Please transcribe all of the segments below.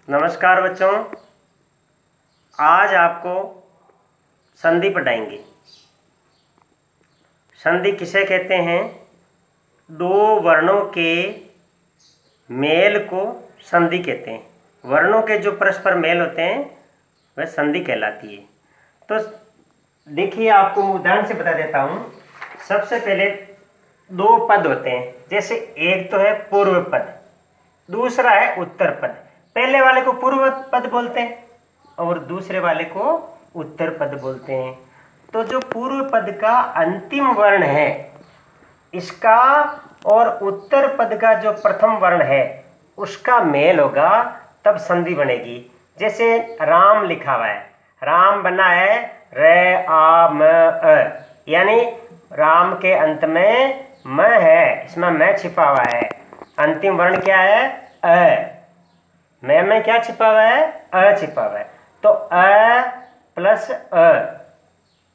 नमस्कार बच्चों, आज आपको संधि पढ़ाएंगे। संधि किसे कहते हैं? दो वर्णों के मेल को संधि कहते हैं। वर्णों के जो परस्पर मेल होते हैं वह संधि कहलाती है। तो देखिए, आपको उदाहरण से बता देता हूँ। सबसे पहले दो पद होते हैं, जैसे एक तो है पूर्व पद, दूसरा है उत्तर पद। पहले वाले को पूर्व पद बोलते हैं और दूसरे वाले को उत्तर पद बोलते हैं। तो जो पूर्व पद का अंतिम वर्ण है इसका और उत्तर पद का जो प्रथम वर्ण है उसका मेल होगा, तब संधि बनेगी। जैसे राम लिखा हुआ है, राम बना है र आ म अ, यानी राम के अंत में म है, इसमें मैं छिपा हुआ है। अंतिम वर्ण क्या है? अ। मैं में क्या छिपा हुआ है? अ छिपा हुआ है। तो अ प्लस अ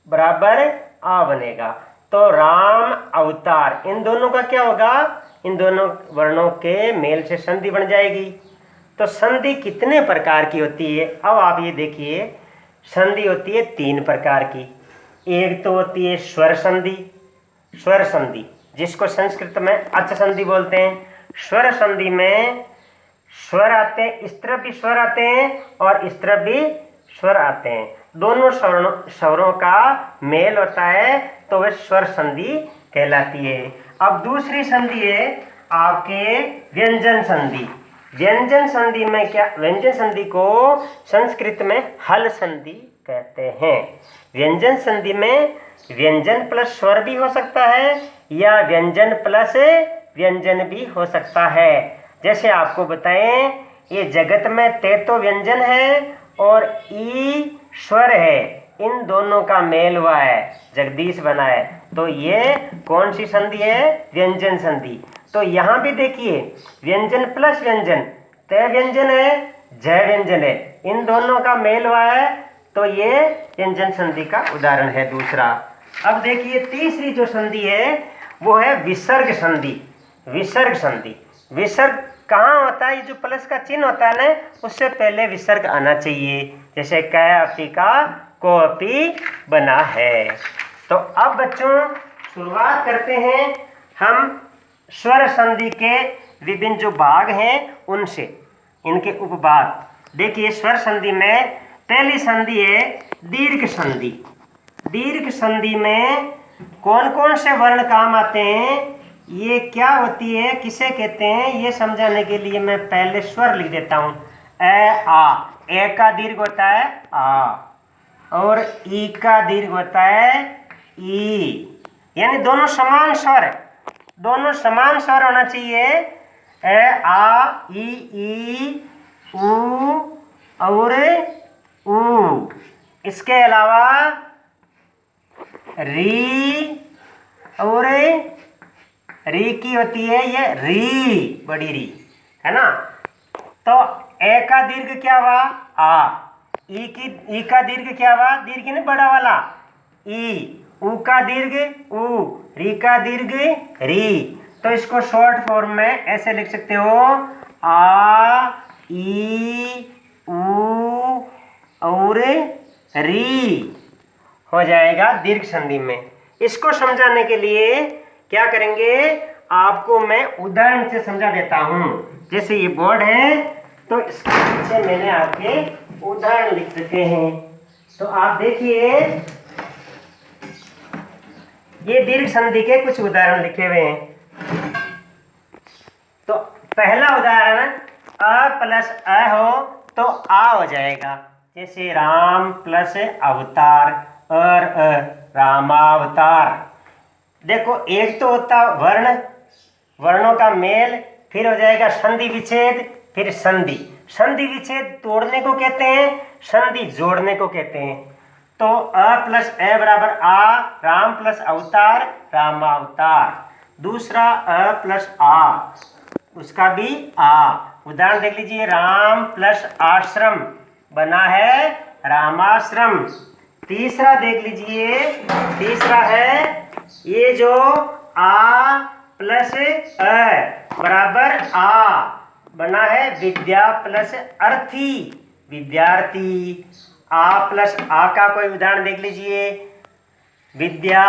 बराबर आ बनेगा। तो राम अवतार, इन दोनों का क्या होगा? इन दोनों वर्णों के मेल से संधि बन जाएगी। तो संधि कितने प्रकार की होती है? अब आप ये देखिए, संधि होती है तीन प्रकार की। एक तो होती है स्वर संधि। स्वर संधि जिसको संस्कृत में अच संधि बोलते हैं। स्वर संधि में स्वर आते हैं, इस तरफ भी स्वर आते हैं और इस तरफ भी स्वर आते हैं। दोनों स्वरों का मेल होता है तो वह स्वर संधि कहलाती है। अब दूसरी संधि है आपके व्यंजन संधि। व्यंजन संधि में क्या? व्यंजन संधि को संस्कृत में हल संधि कहते हैं। व्यंजन संधि में व्यंजन प्लस स्वर भी हो सकता है या व्यंजन प्लस व्यंजन भी हो सकता है। जैसे आपको बताएं, ये जगत में ते तो व्यंजन है और ई स्वर है, इन दोनों का मेल हुआ है, जगदीश बना है। तो ये कौन सी संधि है? व्यंजन संधि। तो यहाँ भी देखिए, व्यंजन प्लस व्यंजन, ते व्यंजन है, जय व्यंजन है, इन दोनों का मेल हुआ है, तो ये व्यंजन संधि का उदाहरण है दूसरा। अब देखिए, तीसरी जो संधि है वो है विसर्ग संधि। विसर्ग संधि, विसर्ग कहाँ होता है? ये जो प्लस का चिन्ह होता है ना, उससे पहले विसर्ग आना चाहिए। जैसे क अपी का को अपी बना है। तो अब बच्चों शुरुआत करते हैं हम स्वर संधि के विभिन्न जो भाग हैं उनसे, इनके उपभाग। देखिए, स्वर संधि में पहली संधि है दीर्घ संधि। दीर्घ संधि में कौन कौन से वर्ण काम आते हैं, ये क्या होती है, किसे कहते हैं, ये समझाने के लिए मैं पहले स्वर लिख देता हूँ। ए आ, ए का दीर्घ होता है आ, और ई का दीर्घ होता है ई, यानी दोनों समान स्वर, दोनों समान स्वर होना चाहिए। ए आ ई ऊ और ऊ। इसके अलावा री और री की होती है ये री, बड़ी री है ना। तो ए का दीर्घ क्या हुआ? आ। ई का दीर्घ क्या हुआ? दीर्घ नहीं बड़ा वाला ई। ऊ का दीर्घ ऊ, री का दीर्घ री। तो इसको शॉर्ट फॉर्म में ऐसे लिख सकते हो, आ ई ऊ और री हो जाएगा दीर्घ संधि में। इसको समझाने के लिए क्या करेंगे, आपको मैं उदाहरण से समझा देता हूं। जैसे ये बोर्ड है तो इसके पीछे मैंने आपके उदाहरण लिख रखे हैं। तो आप देखिए, ये दीर्घ संधि के कुछ उदाहरण लिखे हुए हैं। तो पहला उदाहरण, अ प्लस अ हो तो आ हो जाएगा। जैसे राम प्लस अवतार, और रामावतार। देखो, एक तो होता वर्ण, वर्णों का मेल, फिर हो जाएगा संधि विच्छेद, फिर संधि। संधि विच्छेद तोड़ने को कहते हैं, संधि जोड़ने को कहते हैं। तो अ प्लस ए बराबर आ, राम प्लस अवतार, रामावतार। दूसरा अ प्लस आ, उसका भी आ। उदाहरण देख लीजिए, राम प्लस आश्रम बना है रामाश्रम। तीसरा देख लीजिए, तीसरा है ये जो आ प्लस अ बराबर आ, बना है विद्या प्लस अर्थी, विद्यार्थी। आ प्लस आ का कोई उदाहरण देख लीजिए, विद्या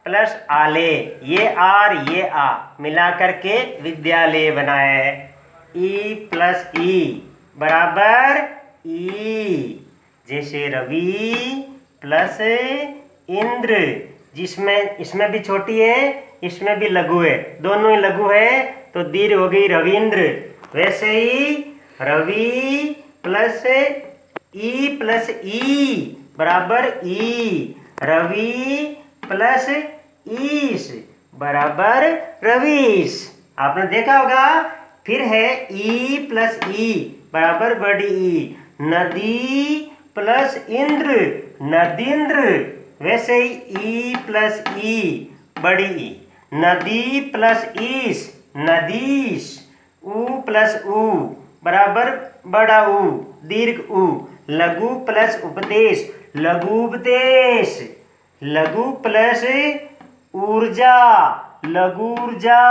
प्लस आले, ये आर ये आ मिला करके विद्यालय बनाया है। ई प्लस ई बराबर ई, जैसे रवि प्लस इंद्र, जिसमें इसमें भी छोटी है इसमें भी लघु है, दोनों ही लघु है तो दीर्घ हो गई रविंद्र। वैसे ही रवि प्लस ई बराबर ई, रवि प्लस ईश बराबर रवीश। आपने देखा होगा। फिर है ई प्लस ई बराबर बड़ी ई, नदी प्लस इंद्र नदींद्र। वैसे ही ई प्लस ई बड़ी ई, नदी प्लस ईश नदीश, ऊ प्लस ऊ बराबर बड़ा ऊ दीर्घ ऊ, लघु प्लस उपदेश लघुपदेश, लघु प्लस ऊर्जा लघुर्जा।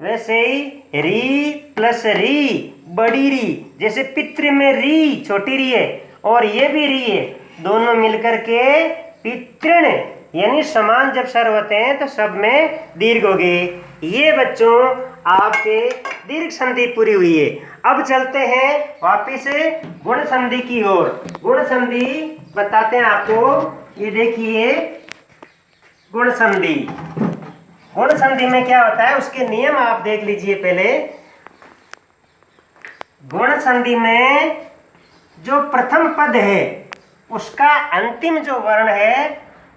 वैसे ही री प्लस री बड़ी री, जैसे पितृ में री छोटी री है और ये भी री है, दोनों मिलकर के पितृण, यानी समान जब स्वर होते हैं तो सब में दीर्घ हो गए। ये बच्चों आपके दीर्घ संधि पूरी हुई है। अब चलते हैं वापिस गुण संधि की ओर। गुण संधि बताते हैं आपको। ये देखिए गुण संधि, गुण संधि में क्या होता है उसके नियम आप देख लीजिए पहले। गुण संधि में जो प्रथम पद है उसका अंतिम जो वर्ण है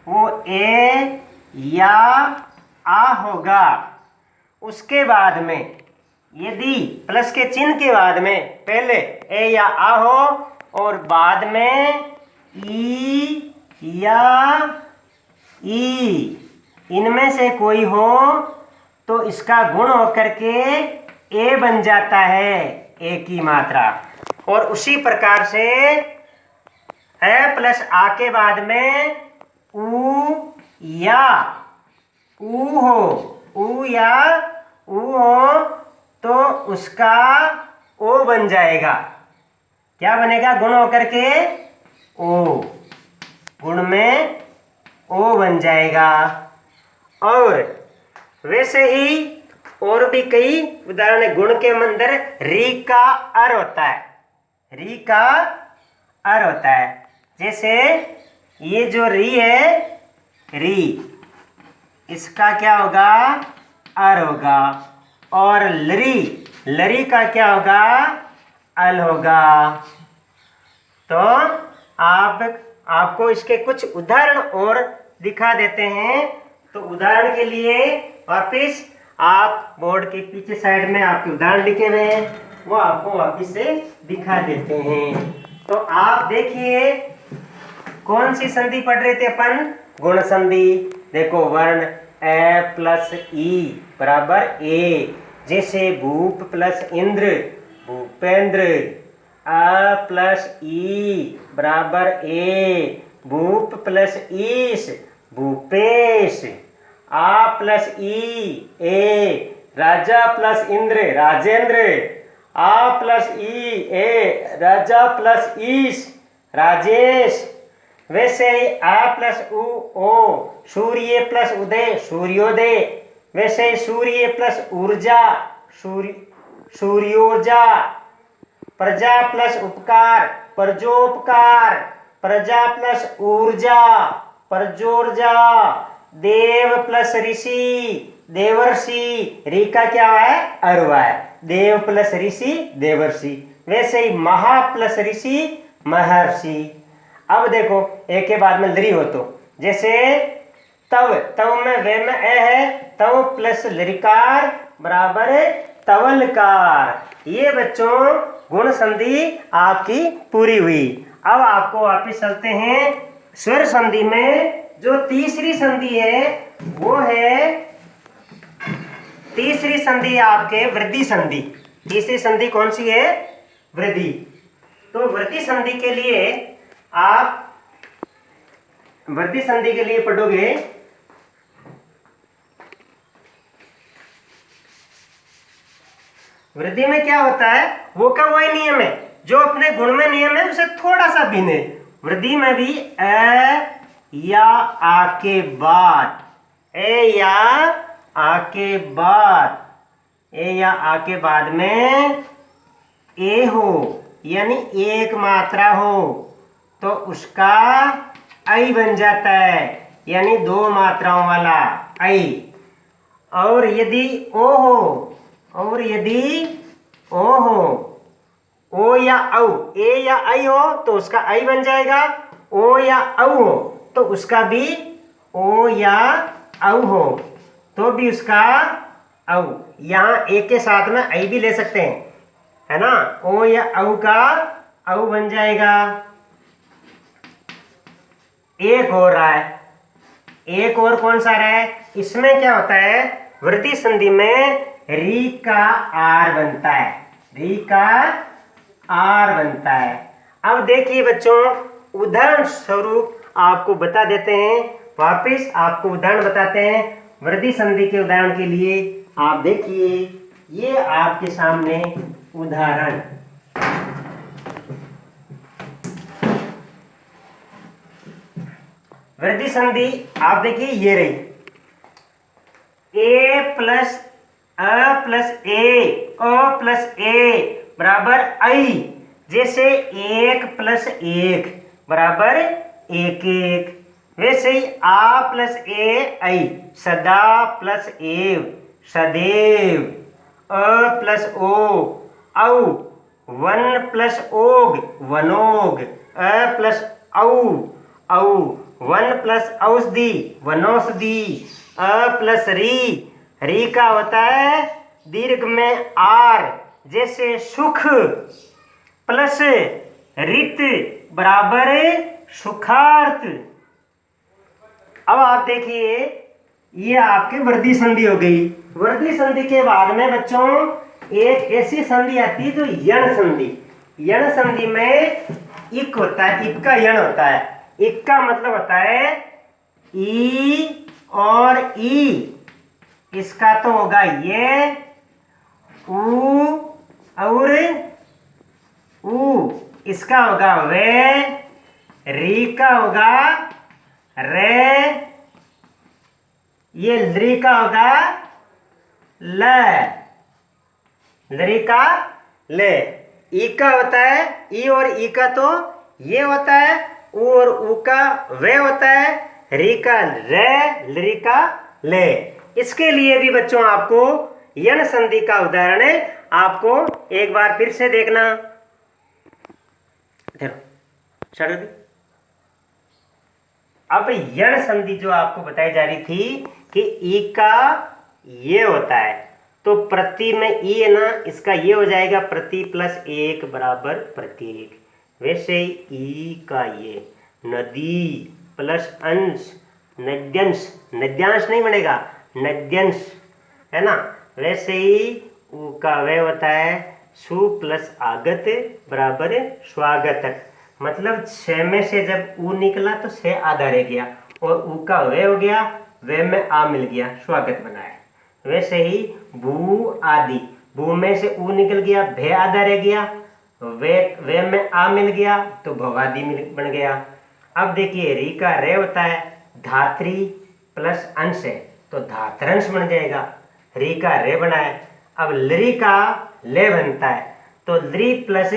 वो ए या आ होगा। उसके बाद में यदि प्लस के चिन्ह के बाद में पहले ए या आ हो और बाद में ई या ई, इनमें से कोई हो तो इसका गुण होकर के ए बन जाता है, ए की मात्रा। और उसी प्रकार से है प्लस आ के बाद में ऊ या ऊ हो, ऊ या ऊ हो तो उसका ओ बन जाएगा। क्या बनेगा? गुण होकर के ओ, गुण में ओ बन जाएगा। और वैसे ही और भी कई उदाहरण है। गुण के अंदर री का अर होता है, री का अर होता है। जैसे ये जो री है, री, इसका क्या होगा? अर होगा। और लरी, लरी का क्या होगा? अल होगा। तो आपको इसके कुछ उदाहरण और दिखा देते हैं। तो उदाहरण के लिए वापिस आप बोर्ड के पीछे साइड में आपके उदाहरण लिखे हुए हैं, वो आपको वापिस से दिखा देते हैं। तो आप देखिए कौन सी संधि पढ़ रहे थे अपन? गुण संधि। देखो वर्ण ए प्लस ई बराबर ए, जैसे भूप प्लस इंद्र भूपेंद्र, आ प्लस ई बराबर ए, भूप प्लस ईश भूपेश, आ प्लस ई ए, राजा प्लस इंद्र राजेंद्र, आ प्लस ई ए, राजा प्लस ईश राजेश। वैसे ही आ प्लस उ ओ, सूर्य प्लस उदय सूर्योदय। वैसे ही सूर्य प्लस ऊर्जा सूर्योर्जा। प्रजा प्लस उपकार प्रजोपकार, प्रजा प्लस ऊर्जा प्रजोर्जा। देव प्लस ऋषि देवर्षि, री का क्या है? अरवा है। देव प्लस ऋषि देवर्षि। वैसे ही महा प्लस ऋषि महर्षि। अब देखो एक के बाद में लरी हो तो जैसे तव, तव में वे में ए है, तव प्लस लरिकार बराबर तवलकार। ये बच्चों गुण संधि आपकी पूरी हुई। अब आपको वापिस चलते हैं स्वर संधि में। जो तीसरी संधि है वो है, तीसरी संधि आपके वृद्धि संधि। तीसरी संधि कौन सी है? वृद्धि। तो वृद्धि संधि के लिए आप वृद्धि संधि के लिए पढ़ोगे वृद्धि में क्या होता है, वो का वही नियम है जो अपने गुण में नियम है, उसे थोड़ा सा भिन्न है। वृद्धि में भी अ या आ के बाद, ए या आ के बाद, ए या आ के बाद में ए हो, यानी एक मात्रा हो, तो उसका ऐ बन जाता है, यानी दो मात्राओं वाला ऐ। और यदि ओ हो, और यदि ओ हो, ओ या औ, ए या ऐ हो तो उसका ऐ बन जाएगा, ओ या औ हो तो उसका भी ओ या औ हो तो भी उसका औ। यहाँ ए के साथ में ऐ भी ले सकते हैं, है ना, ओ या औ का औ बन जाएगा। एक हो रहा है, एक और कौन सा रहा है, इसमें क्या होता है, वृद्धि संधि में री का आर बनता है, री का आर बनता है। अब देखिए बच्चों, उदाहरण स्वरूप आपको बता देते हैं, वापस आपको उदाहरण बताते हैं वृद्धि संधि के उदाहरण के लिए। आप देखिए, ये आपके सामने उदाहरण, वृद्धि संधि आप देखिए ये रही, ए प्लस अ प्लस ए, अ प्लस ए बराबर ऐ। जैसे एक प्लस एक बराबर एक एक, वैसे ही आ प्लस ए ऐ, सदा प्लस एव सदैव, अ प्लस ओ औ, वन प्लस ओग वनोग, अ प्लस औ औ, वन प्लस औषधि वनौषधि, अ प्लस री, री का होता है दीर्घ में आर, जैसे सुख प्लस रित बराबर सुखार्थ। अब आप देखिए, ये आपकी वृद्धि संधि हो गई। वृद्धि संधि के बाद में बच्चों एक ऐसी संधि आती है जो यण संधि। यण संधि में इक होता है, इक का यण होता है। इक का मतलब होता है ई और ई, इसका तो होगा ये ऊ और ऊ, इसका होगा वे, री का होगा रे, ये लरी का होगा ल, लरी का ले। ई का होता है ई और ई का तो ये होता है, ऊ और ऊ का वे होता है, री का रे, लरी का ले। इसके लिए भी बच्चों आपको यण संधि का उदाहरण है, आपको एक बार फिर से देखना। अब यण संधि जो आपको बताई जा रही थी कि ई का ये होता है, तो प्रति में ई है ना, इसका ये हो जाएगा प्रति प्लस एक बराबर प्रत्येक। वैसे ही ई का ये नदी प्लस अंश नद्यंश, नद्यांश नहीं बनेगा नद्यंश, है ना। वैसे ही ऊ का वह होता है सु प्लस आगत बराबर स्वागतक। मतलब छः में से जब ऊ निकला तो छः आधा रह गया, और ऊ का वे हो गया, वे में आ मिल गया, स्वागत बनाया। वैसे ही भू आदि, भू में से ऊ निकल गया, भे आधा रह गया, वे में आ मिल गया तो भवादि बन गया। अब देखिए री का रे होता है धात्री प्लस अंश है तो धात्रंश बन जाएगा, री का रे बना है। अब लरी का ले बनता है तो लरी प्लस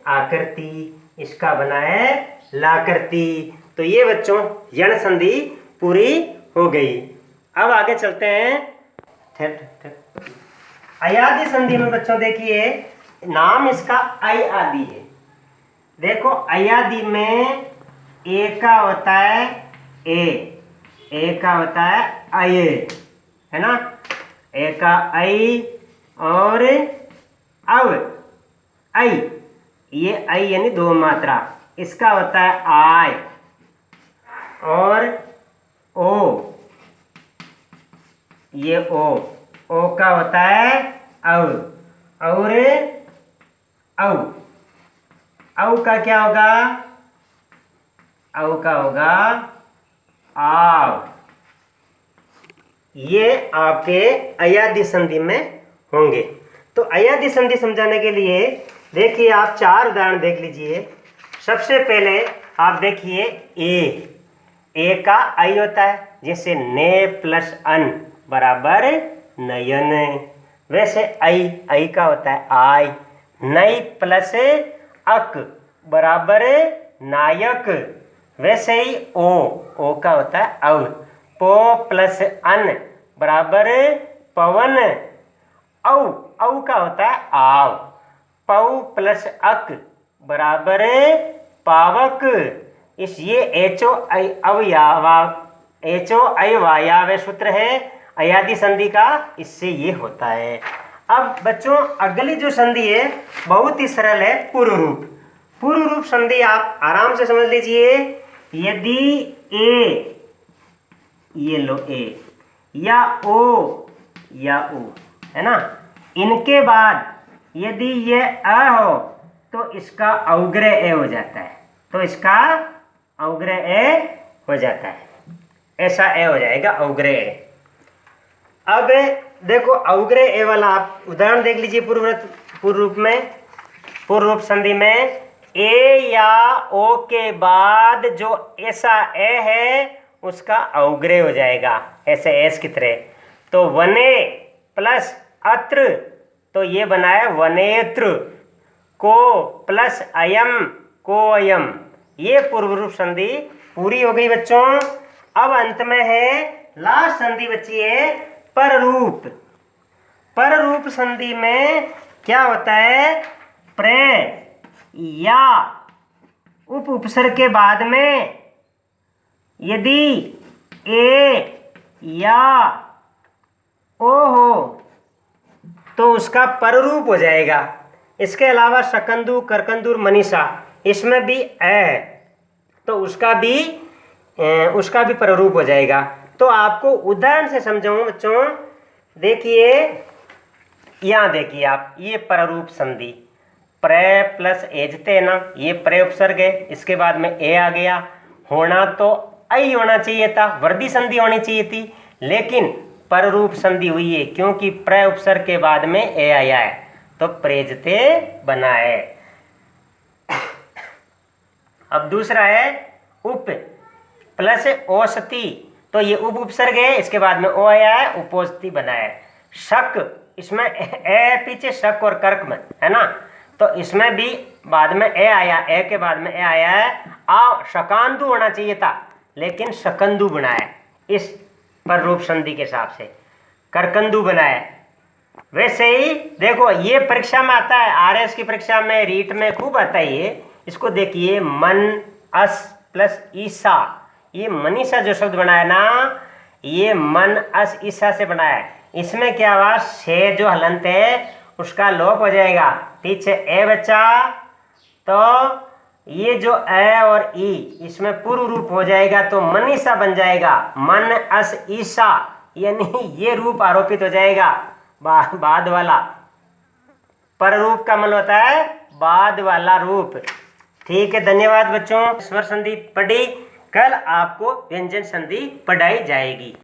आकृति, इसका बना है लाकृति। तो ये बच्चों यण संधि पूरी हो गई। अब आगे चलते हैं अयादि संधि में। बच्चों देखिए नाम इसका ऐ आदि है। देखो अयादि में ए का होता है ए का होता है अये, है ना, ए का ऐ, और अब ऐ, ये ऐ यानी दो मात्रा, इसका होता है आय, और ओ, ये ओ का होता है औ, और औ का क्या होगा, औ का होगा आव। ये आपके अयादि संधि में होंगे। तो अयादी संधि समझाने के लिए देखिए आप 4 उदाहरण देख लीजिए। सबसे पहले आप देखिए ए का आई होता है, जैसे ने प्लस अन बराबर नयन। वैसे आई का होता है आई, नई प्लस अक बराबर नायक। वैसे ही ओ का होता है अव, पो प्लस अन बराबर पवन। औ का होता है आव, पौ प्लस अक बराबर पावक। इस ये एचो आई वायाव सूत्र है अयादी संधि का, इससे ये होता है। अब बच्चों अगली जो संधि है बहुत ही सरल है, पूर्व रूप। पूर्व रूप संधि आप आराम से समझ लीजिए। यदि ए, ये लो ए, या ओ या उ, है ना, इनके बाद यदि ये अ हो तो इसका अवग्रह ए हो जाता है, तो इसका अवग्रह ए हो जाता है, ऐसा ए हो जाएगा अवग्रह ए। अब देखो अवग्रह ए वाला आप उदाहरण देख लीजिए। पूर्व रूप संधि में ए या ओ के बाद जो ऐसा ए है उसका अवग्रह हो जाएगा, ऐसे एस की तरह। तो वने प्लस अत्र, तो ये बना है वनेत्र। को प्लस अयम, को अयम। ये पूर्व रूप संधि पूरी हो गई बच्चों। अब अंत में है लास्ट संधि बची है पररूप। पररूप संधि में क्या होता है, प्र या उपसर्ग के बाद में यदि ए या ओ हो तो उसका पररूप हो जाएगा। इसके अलावा शकंदु, करकंदुर, मनीषा, इसमें भी है तो उसका भी पररूप हो जाएगा। तो आपको उदाहरण से समझाऊं बच्चों। देखिए यहाँ देखिए आप, ये पररूप संधि प्र प्लस एजते ना, ये प्र उपसर्ग है, इसके बाद में ए आ गया। होना तो आई होना चाहिए था, वर्दी संधि होनी चाहिए थी, लेकिन पररूप संधि हुई है क्योंकि प्र उपसर्ग के बाद में ए आया है, तो प्रेजते बना है। अब दूसरा है उप प्लस औसती, तो ये उप उपसर्ग है, इसके बाद में ओ आया है, उपोषती बना है। शक, इसमें ए पीछे शक और कर्क में है ना, तो इसमें भी बाद में ए आया, ए के बाद में ए आया है। आ शकांदु होना चाहिए था, लेकिन शकंदु बना है, इस पररूप संधि के हिसाब से करकंदु बना है। वैसे ही देखो ये परीक्षा में आता है, आरएस की परीक्षा में, रीट में खूब आता है ये। इसको देखिए मन अस प्लस ईसा, ये मनीषा जो शब्द बना है ना, ये मन अस ईसा से बना है। इसमें क्या हुआ, से जो हलंत है उसका लोप हो जाएगा, पीछे ए बचा, तो ये जो ए और ई इसमें पूर्व रूप हो जाएगा, तो मनीषा बन जाएगा मन अस ईसा, यानी ये रूप आरोपित हो जाएगा बाद वाला। पर रूप का मतलब होता है बाद वाला रूप। ठीक है, धन्यवाद बच्चों। स्वर संधि पढ़ी, कल आपको व्यंजन संधि पढ़ाई जाएगी।